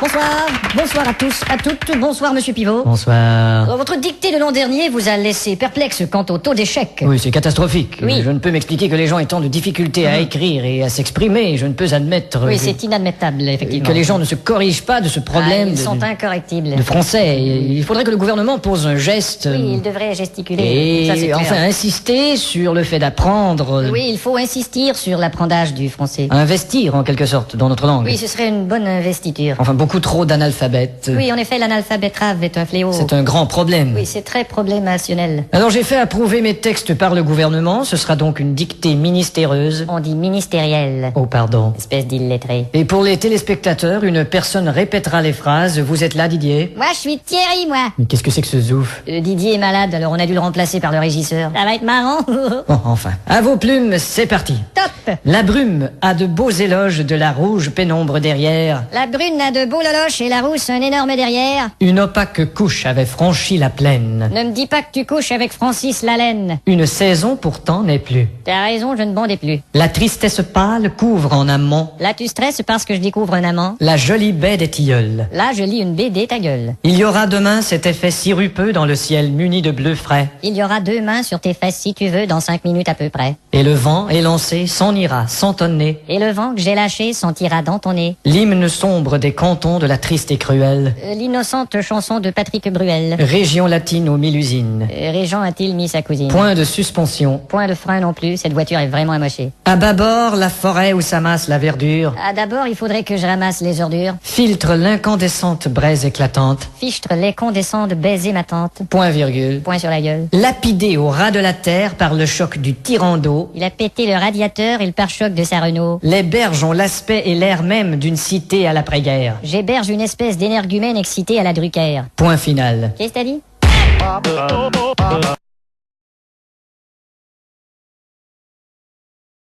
Bonsoir, bonsoir à tous, à toutes, bonsoir Monsieur Pivot. Bonsoir. Votre dictée de l'an dernier vous a laissé perplexe quant au taux d'échec. Oui, c'est catastrophique. Oui. Je ne peux m'expliquer que les gens aient tant de difficultés à écrire et à s'exprimer. Je ne peux admettre Oui, c'est inadmettable, effectivement. que les gens ne se corrigent pas de ce problème Ils sont de incorrectibles. français. Il faudrait que le gouvernement pose un geste Oui, il devrait gesticuler. Ça, c'est et clair. enfin insister sur le fait d'apprendre, Oui, il faut insister sur l'apprentissage du français. investir en quelque sorte dans notre langue. Oui, ce serait une bonne investiture. Enfin, beaucoup trop d'analphabètes. Oui, en effet, l'analphabétrave est un fléau. C'est un grand problème. Oui, c'est très problémationnel. Alors j'ai fait approuver mes textes par le gouvernement. Ce sera donc une dictée ministéreuse. On dit ministériel. Oh, pardon. Espèce d'illettré. Et pour les téléspectateurs, une personne répétera les phrases. Vous êtes là, Didier? Moi, je suis Thierry, moi. Mais qu'est-ce que c'est que ce zouf? Didier est malade, alors on a dû le remplacer par le régisseur. Ça va être marrant. Bon, enfin. À vos plumes, c'est parti. Top. La brume a de beaux éloges de la rouge pénombre derrière. La brune a de beaux loloches et la rousse un énorme derrière. Une opaque couche avait franchi la plaine. Ne me dis pas que tu couches avec Francis Lalaine. Une saison pourtant n'est plus. T'as raison, je ne bondais plus. La tristesse pâle couvre en amont Là, tu stresses parce que je découvre un amant. la jolie baie des tilleuls. Là, je lis une BD, ta gueule. Il y aura demain cet effet sirupeux dans le ciel muni de bleu frais. Il y aura 2 mains sur tes fesses si tu veux dans 5 minutes à peu près. Et le vent élancé s'en ira sans tonner. Et le vent que j'ai lâché sentira dans ton nez. L'hymne sombre des cantons de la triste et cruelle L'innocente chanson de Patrick Bruel. région latine aux 1000 usines. Régent a-t-il mis sa cousine? Point de suspension. Point de frein non plus, cette voiture est vraiment amochée. À bâbord, la forêt où s'amasse la verdure Ah, d'abord, il faudrait que je ramasse les ordures. filtre l'incandescente braise éclatante. Fichtre les condescends de baiser ma tante. Point virgule. Point sur la gueule. Lapidé au ras de la terre par le choc du tyran d'eau, Il a pété le radiateur et le pare-choc de sa Renault. les berges ont l'aspect et l'air même d'une cité à l'après-guerre. J'héberge une espèce d'énergumène excité à la Drucker. Point final. Qu'est-ce que t'as dit?